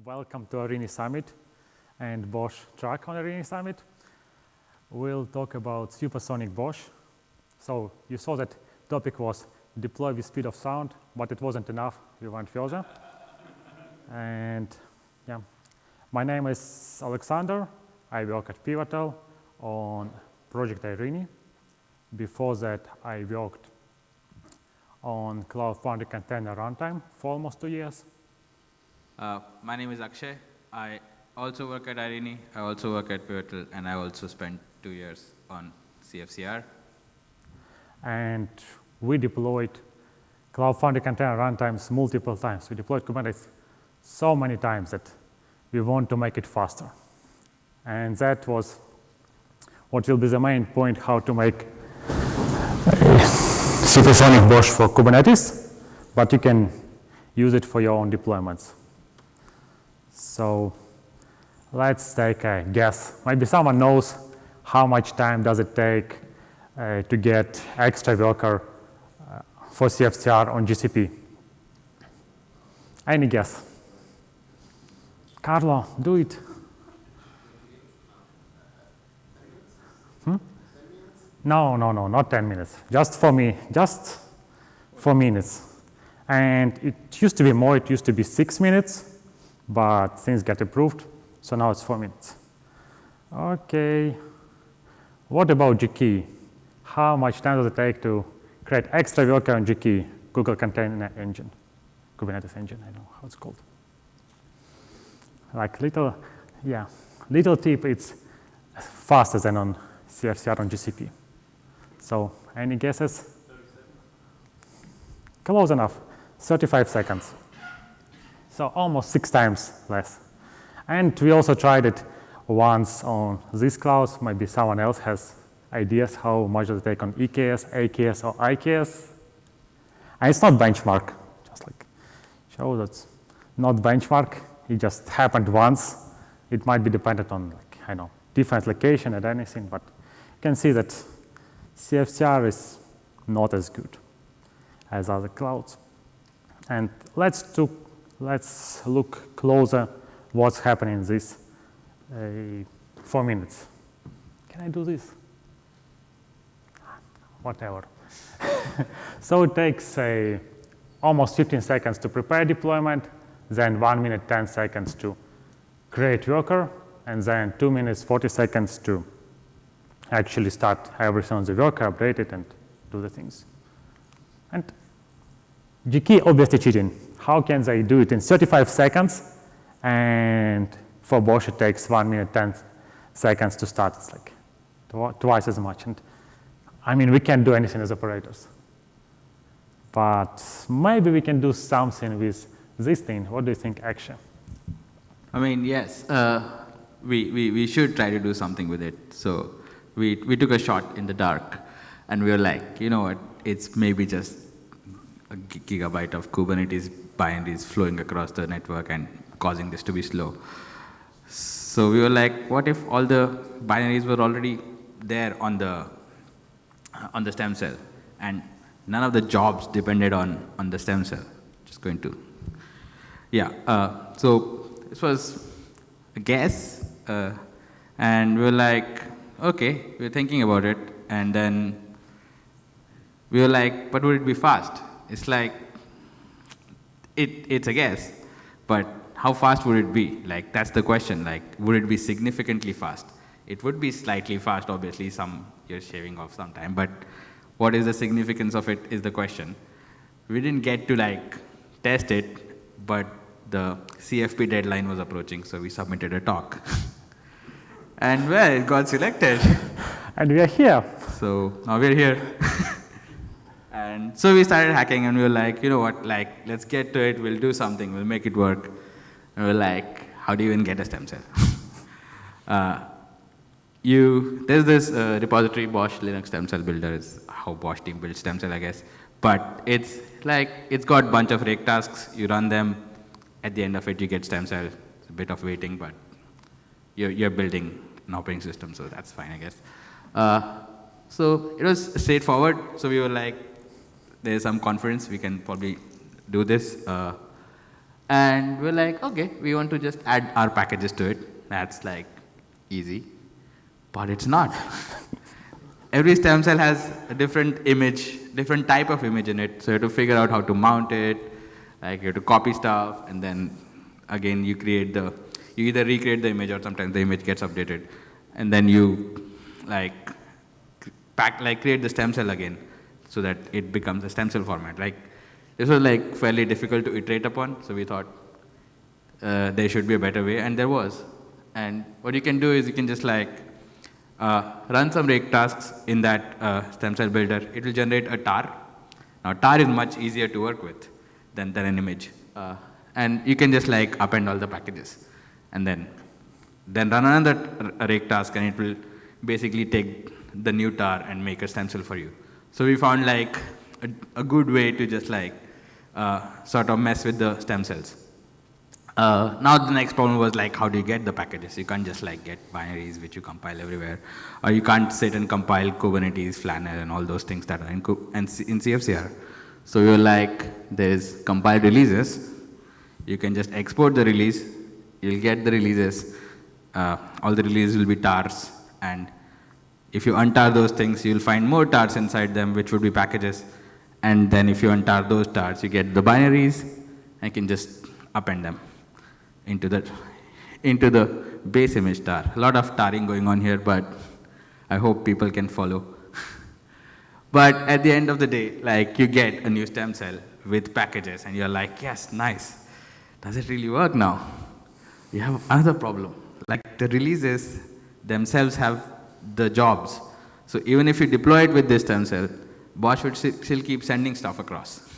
Welcome to Arini Summit and Bosch track on Arini Summit. We'll talk about supersonic Bosch. So you saw that topic was deploy with speed of sound, but it wasn't enough. We went further. And yeah, my name is Oleksandr. I work at Pivotal on Project Arini. Before that, I worked on Cloud Foundry Container Runtime for almost 2 years. My name is Akshay. I also work at Arini. I also work at Pivotal, and I also spent 2 years on CFCR. And we deployed Cloud Foundry Container Runtimes multiple times. We deployed Kubernetes so many times that we want to make it faster. And that was what will be the main point, how to make supersonic Bosch for Kubernetes, but you can use it for your own deployments. So let's take a guess. Maybe someone knows how much time does it take to get extra worker for CFCR on GCP. Any guess? Carlo, do it. No, not 10 minutes. Just for me, just 4 minutes. And it used to be more, it used to be 6 minutes, but things get improved, so now it's 4 minutes. Okay, what about GKey? How much time does it take to create extra worker on GKey, Google Container Engine, Kubernetes Engine, I don't know how it's called. Like little tip, it's faster than on CFCR on GCP. So any guesses? 37. Close enough, 35 seconds. So almost 6 times less. And we also tried it once on these clouds. Maybe someone else has ideas how much does it take on EKS, AKS, or IKS. And it's not benchmark, just like show that's not benchmark. It just happened once. It might be dependent on, like, I know, different location and anything, but you can see that CFCR is not as good as other clouds. And let's look closer what's happening in this 4 minutes. Can I do this? Whatever. So it takes almost 15 seconds to prepare deployment, then 1 minute 10 seconds to create worker, and then 2 minutes 40 seconds to actually start everything on the worker, update it, and do the things. And GKey obviously cheating. How can they do it in 35 seconds? And for Bosch, it takes 1 minute 10 seconds to start. It's like twice as much. And I mean, we can't do anything as operators. But maybe we can do something with this thing. What do you think, Akshay? I mean, yes, we should try to do something with it. So we took a shot in the dark, and we were like, you know what, it's maybe just a gigabyte of Kubernetes binaries flowing across the network and causing this to be slow. So we were like, what if all the binaries were already there on the stem cell, and none of the jobs depended on the stem cell? Just going to, so this was a guess, and we were like, okay, we were thinking about it, and then we were like, but would it be fast? It's like, it's a guess, but how fast would it be? Like, that's the question. Like, would it be significantly fast? It would be slightly fast, obviously, you're shaving off some time, but what is the significance of it is the question. We didn't get to, like, test it, but the CFP deadline was approaching, so we submitted a talk. And well, it got selected. And we are here. So now we're here. And so we started hacking, and we were like, you know what, like, let's get to it, we'll do something, we'll make it work. And we're like, how do you even get a stem cell? There's this repository, Bosch Linux Stem Cell Builder, is how Bosch team builds stem cell, I guess. But it's like, it's got a bunch of rake tasks, you run them, at the end of it you get stem cell. It's a bit of waiting, but you're building an operating system, so that's fine, I guess. So it was straightforward. So we were like, there's some conference, we can probably do this. And we're like, okay, we want to just add our packages to it. That's like easy, but it's not. Every stem cell has a different image, different type of image in it. So you have to figure out how to mount it. Like you have to copy stuff, and then again you either recreate the image or sometimes the image gets updated, and then you like create the stem cell again, so that it becomes a stem cell format. Like this was like fairly difficult to iterate upon, so we thought there should be a better way, and there was. And what you can do is you can just like run some rake tasks in that stem cell builder. It will generate a tar. Now tar is much easier to work with than an image, and you can just like append all the packages, and then run another rake task, and it will basically take the new tar and make a stem cell for you. So we found like a good way to just like sort of mess with the stem cells. Now the next problem was like, how do you get the packages? You can't just like get binaries which you compile everywhere, or you can't sit and compile Kubernetes, Flannel, and all those things that are in CFCR. So we were like, there's compiled releases. You can just export the release. You'll get the releases. All the releases will be tars, and if you untar those things, you'll find more tars inside them, which would be packages. And then if you untar those tars, you get the binaries, and you can just append them into the base image tar. A lot of tarring going on here, but I hope people can follow. But at the end of the day, like you get a new stem cell with packages, and you're like, yes, nice. Does it really work now? We have another problem. Like the releases themselves have the jobs. So even if you deploy it with this stem cell, bosh would still keep sending stuff across.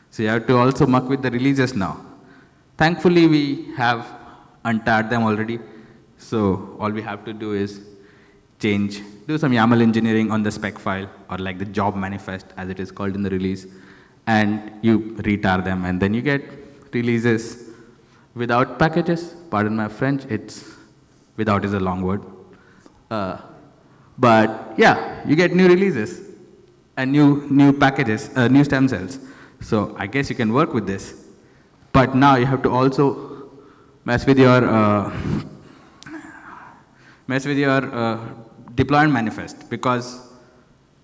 So you have to also muck with the releases now. Thankfully, we have untarred them already. So all we have to do is do some YAML engineering on the spec file, or like the job manifest as it is called in the release, and you retar them, and then you get releases without packages. Pardon my French, without is a long word. But yeah, you get new releases and new packages, new stem cells. So I guess you can work with this. But now you have to also mess with your deployment manifest, because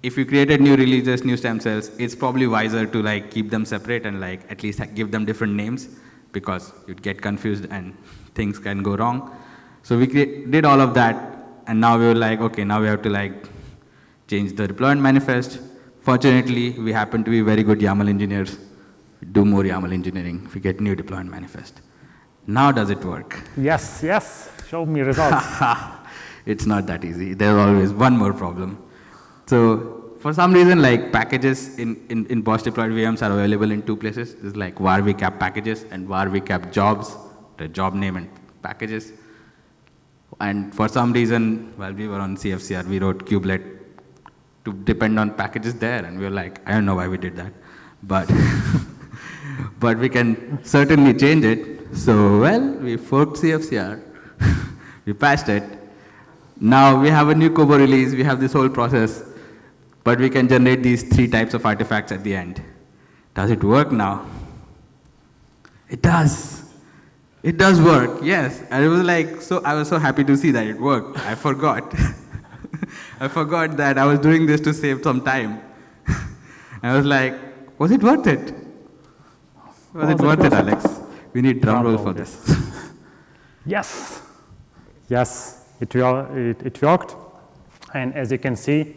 if you created new releases, new stem cells, it's probably wiser to like keep them separate and like at least give them different names, because you'd get confused and things can go wrong. So we did all of that, and now we were like, okay, now we have to like change the deployment manifest. Fortunately, we happen to be very good YAML engineers. We do more YAML engineering. We get new deployment manifest. Now does it work? Yes, yes. Show me results. It's not that easy. There's always one more problem. So for some reason, like packages in bosh deployed VMs are available in two places. There's like var vcap packages and var vcap jobs, the job name and packages. And for some reason, while we were on CFCR, we wrote kubelet to depend on packages there, and we were like, I don't know why we did that, but but we can certainly change it. So well, we forked CFCR, we patched it. Now we have a new Kobo release, we have this whole process, but we can generate these 3 types of artifacts at the end. Does it work now? It does. It does work, yes. And it was like, I was so happy to see that it worked. I forgot. I forgot that I was doing this to save some time. I was like, was it worth it? Was it worth it, Alex? We need drum roll for this. Yes. Yes, it worked. And as you can see,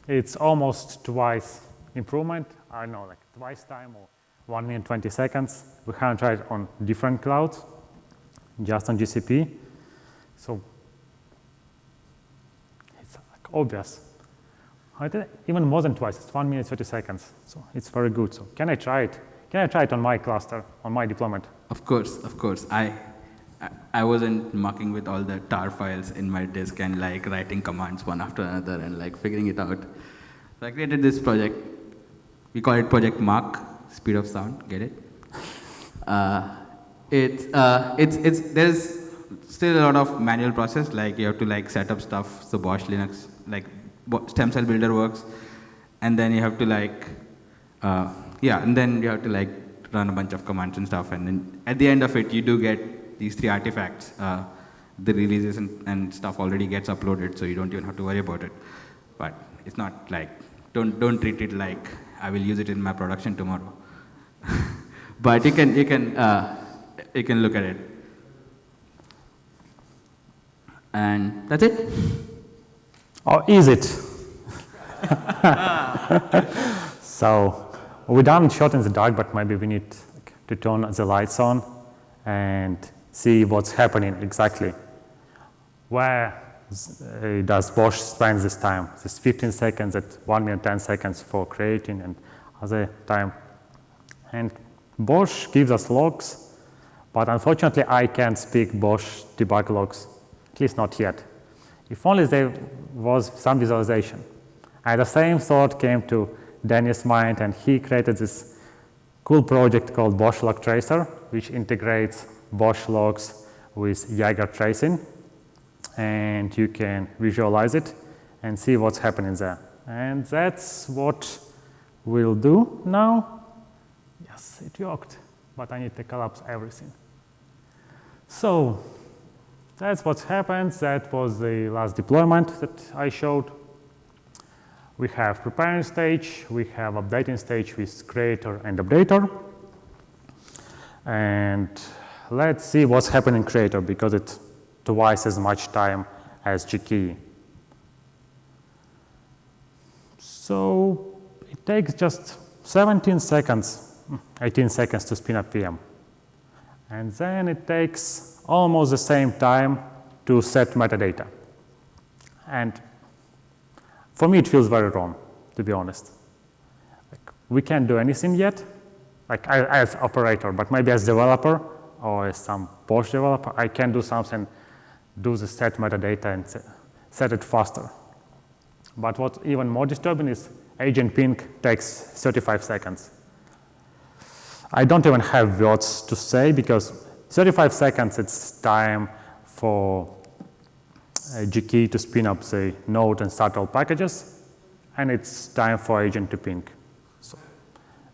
it's almost twice improvement. I don't know, like twice time or 1 minute 20 seconds. We haven't tried it on different clouds, just on GCP. So it's like obvious. I think even more than twice. It's 1 minute 30 seconds. So it's very good. So can I try it? Can I try it on my cluster, on my deployment? Of course, of course. I wasn't mucking with all the tar files in my disk and like writing commands one after another and like figuring it out. So I created this project. We call it Project Mark, speed of sound. Get it? There's still a lot of manual process. Like you have to like set up stuff. So bosh Linux, like stem cell builder works, and then you have to like and then you have to like run a bunch of commands and stuff, and then at the end of it, you do get these 3 artifacts. The releases and stuff already gets uploaded, so you don't even have to worry about it. But it's not like, don't treat it like I will use it in my production tomorrow. But you can look at it. And that's it. Or is it? So we done shot in the dark, but maybe we need to turn the lights on and see what's happening exactly. Where does bosh spend this time? This 15 seconds at 1 minute 10 seconds for creating and other time. And bosh gives us logs, but unfortunately I can't speak bosh debug logs, at least not yet. If only there was some visualization. And the same thought came to Danny's mind, and he created this cool project called bosh log tracer, which integrates bosh logs with Jaeger tracing. And you can visualize it and see what's happening there. And that's what we'll do now. Yes, it worked, but I need to collapse everything. So that's what happened. That was the last deployment that I showed. We have preparing stage, we have updating stage with creator and updater. And let's see what's happening in creator, because it's twice as much time as GKE. So it takes just 17 seconds, 18 seconds to spin up VM. And then it takes almost the same time to set metadata. And for me, it feels very wrong, to be honest. Like, we can't do anything yet, like as operator, but maybe as developer or as some bosh developer, I can do something, do the set metadata and set it faster. But what's even more disturbing is agent ping takes 35 seconds. I don't even have words to say, because 35 seconds, it's time for GKE to spin up the node and start all packages, and it's time for agent to ping. So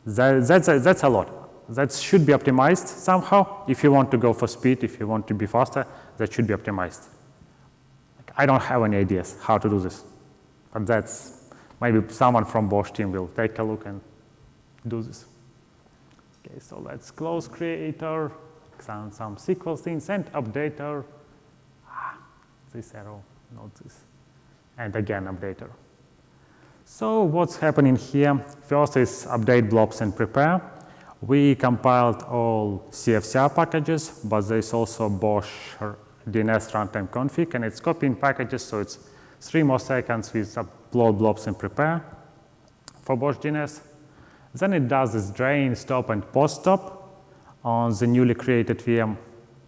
that's a lot. That should be optimized somehow. If you want to go for speed, if you want to be faster, that should be optimized. I don't have any ideas how to do this, but that's maybe someone from bosh team will take a look and do this. Okay, so let's close creator, some SQL things, and updater. This arrow, not this. And again, updater. So what's happening here? First is update blobs and prepare. We compiled all CFCR packages, but there's also bosh DNS runtime config, and it's copying packages, so it's 3 more seconds with upload blobs and prepare for bosh DNS. Then it does this drain, stop, and post stop on the newly created VM,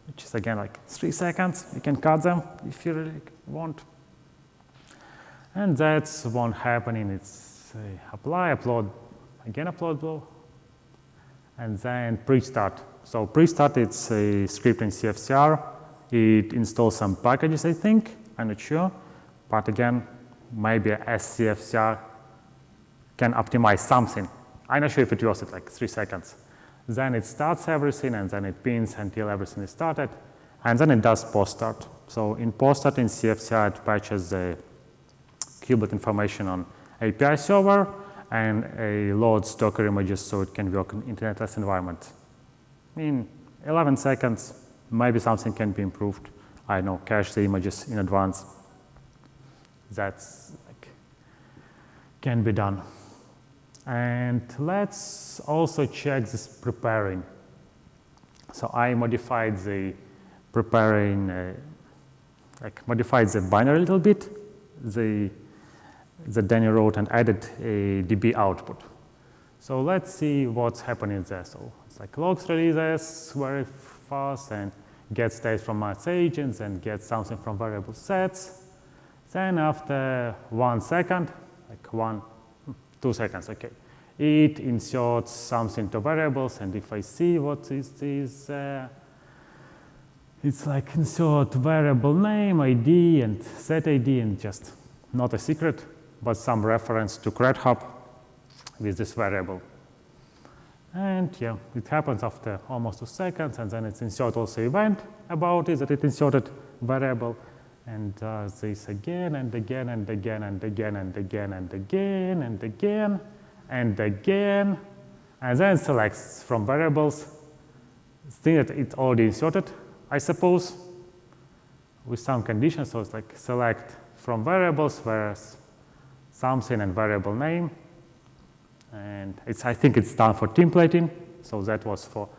which is again like 3 seconds. You can cut them if you really want. And that's one happening. It's apply, upload, again upload blob, and then pre-start. So pre-start, it's a script in CFCR. It installs some packages, I think. I'm not sure. But again, maybe SCFCR can optimize something. I'm not sure if it was like 3 seconds. Then it starts everything, and then it pins until everything is started. And then it does post-start. So in post-start in CFCR, it patches the kubelet information on API server, and it loads Docker images so it can work in internetless environment. In 11 seconds, maybe something can be improved. I know, cache the images in advance. That's like, can be done. And let's also check this preparing. So I modified the preparing, modified the binary a little bit, that Danny wrote, and added a DB output. So let's see what's happening there. So it's like logs releases very fast and get states from mass agents and get something from variable sets. Then after 1 second, like 2 seconds, okay, it inserts something to variables, and if I see what is this, it's like insert variable name, ID, and set ID, and just not a secret, but some reference to CredHub with this variable. And yeah, it happens after almost 2 seconds, and then it's insert also event about it, that it inserted variable, and does this again and again and again and again and again and again and again and again, and then selects from variables thing that it already inserted, I suppose, with some conditions. So it's like select from variables where something and variable name. And I think it's done for templating. So that was for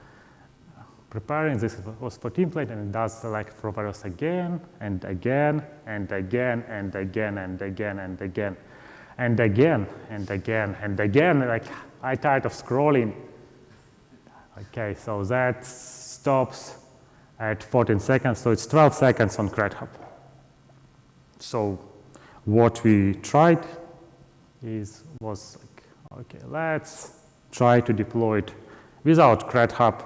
preparing. This was for template, and it does select from variables again and again and again and again and again and again and again and again and again. Like I tired of scrolling. Okay, so that stops at 14 seconds. So it's 12 seconds on CredHub. So what we tried was like, okay, let's try to deploy it without CredHub,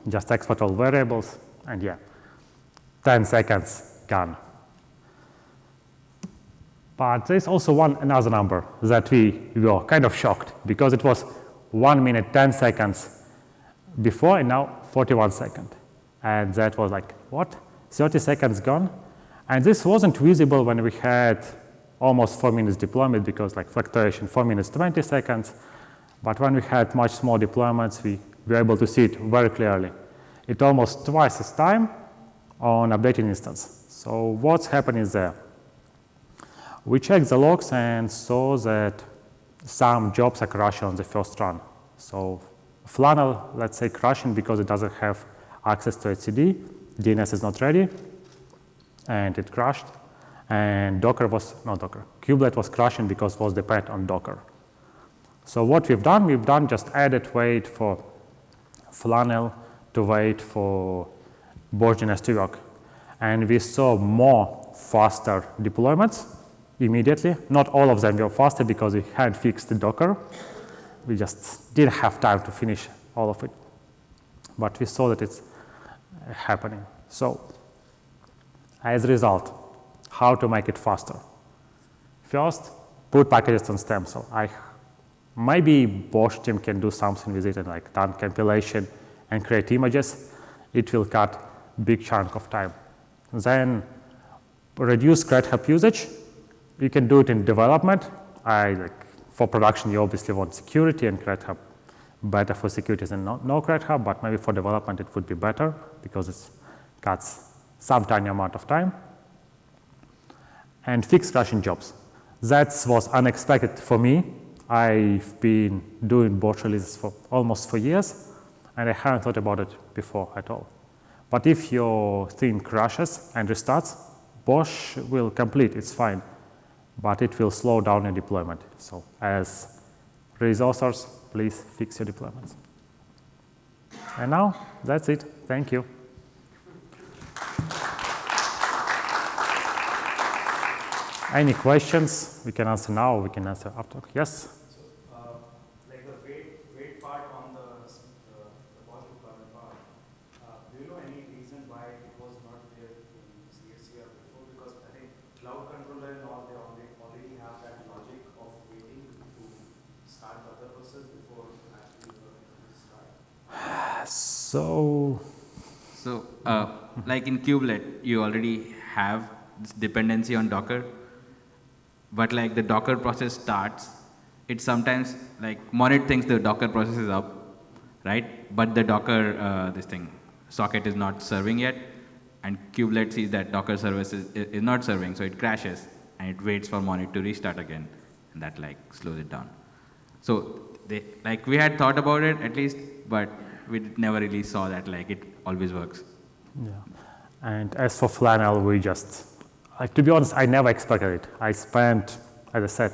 just export all variables, and yeah, 10 seconds gone. But there's also another number that we were kind of shocked, because it was 1 minute 10 seconds before, and now 41 seconds. And that was like, what? 30 seconds gone? And this wasn't visible when we had almost 4 minutes deployment, because like fluctuation 4 minutes 20 seconds. But when we had much more deployments, we were able to see it very clearly. It almost twice as time on updating instance. So what's happening there? We checked the logs and saw that some jobs are crashing on the first run. So Flannel, let's say, crashing because it doesn't have access to etcd. DNS is not ready, and it crashed. And Kubelet was crashing because it was dependent on Docker. So what we've done just added wait for Flannel to wait for bosh DNS to work. And we saw more faster deployments immediately. Not all of them were faster because we had fixed the Docker. We just didn't have time to finish all of it. But we saw that it's happening. So as a result, how to make it faster? First, put packages on stemcell. Maybe bosh team can do something with it and like done compilation and create images. It will cut big chunk of time. Then reduce CredHub usage. You can do it in development. For production, you obviously want security, and CredHub better for security than no CredHub, but maybe for development it would be better because it cuts some tiny amount of time. And fix crashing jobs. That was unexpected for me. I've been doing bosh releases for almost 4 years, and I haven't thought about it before at all. But if your thing crashes and restarts, bosh will complete, it's fine, but it will slow down your deployment. So as release authors, please fix your deployments. And now, that's it. Thank you. Any questions? We can answer now, or we can answer after. Yes? Like the wait part on the bosh deployment part, do you know any reason why it was not there in CSCR before? Because I think cloud controller and all, they already have that logic of waiting to start the other process before actually start. So like in Kubelet, you already have this dependency on Docker. But like the Docker process starts, it sometimes like Monit thinks the Docker process is up, right? But the Docker socket is not serving yet, and Kubelet sees that Docker service is not serving, so it crashes and it waits for Monit to restart again, and that like slows it down. So we had thought about it at least, but we never really saw that like it always works. Yeah, and as for Flannel, we just. To be honest, I never expected it. I spent, as I said,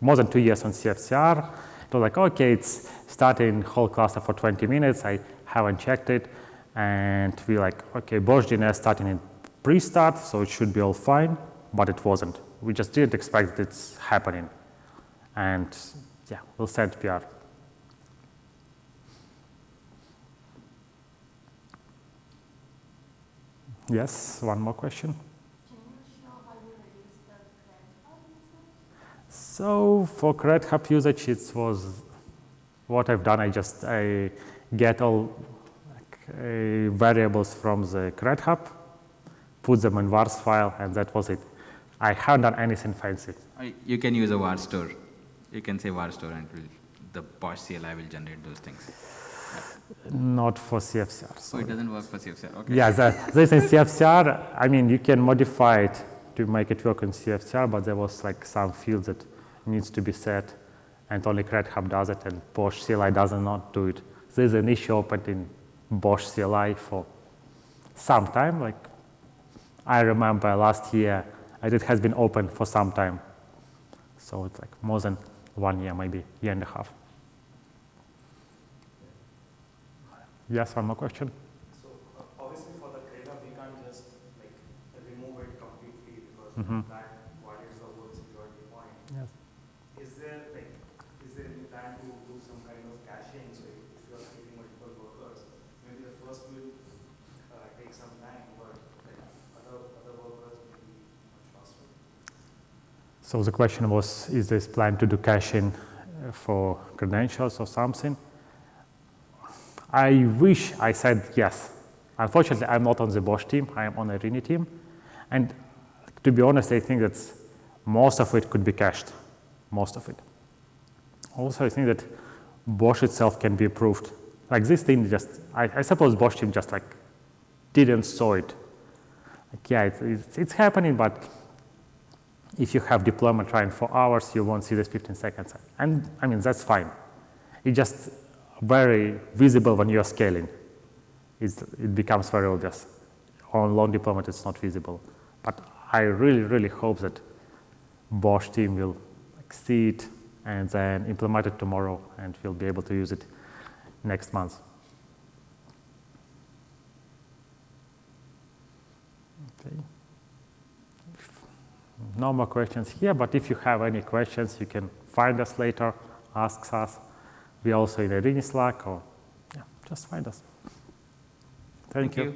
more than 2 years on CFCR. It was like, okay, it's starting whole cluster for 20 minutes. I haven't checked it. And we like, okay, bosh DNS starting in pre-start, so it should be all fine. But it wasn't. We just didn't expect that it's happening. And yeah, we'll send PR. Yes, one more question. So for CredHub usage, it was what I've done, I get all variables from the CRED hub, put them in vars file, and that was it. I haven't done anything fancy. You can use a var store. You can say var store and the bosh CLI will generate those things. Not for CFCR. So it doesn't work for CFCR. Okay. Yeah, this in CFCR, I mean, you can modify it to make it work in CFCR, but there was like some field that needs to be set, and only CRED hub does it, and bosh CLI does not do it. There's an issue opened in bosh CLI for some time. Like I remember last year, and it has been open for some time. So it's like more than 1 year, maybe year and a half. Yes, one more question. So obviously for the CRED we can't just like remove it completely because that violates the whole security point. Yes. Is there any plan to do some kind of caching? So if you are creating multiple workers, maybe the first will take some time, but like other workers will be much faster. So the question was, is this plan to do caching for credentials or something? I wish I said yes. Unfortunately, I'm not on the bosh team. I am on a Rini team. And to be honest, I think that most of it could be cached, most of it. Also, I think that bosh itself can be improved. Like this thing just, I suppose bosh team just like didn't saw it. Like, yeah, it's happening, but if you have deployment running for hours, you won't see this 15 seconds. And I mean, that's fine. It just very visible when you're scaling. It becomes very obvious. On long deployment, it's not visible. But I really, really hope that bosh team will see it and then implement it tomorrow, and we'll be able to use it next month. Okay. No more questions here, but if you have any questions, you can find us later, ask us. We're also in a Rini Slack, or yeah, just find us. Thank you.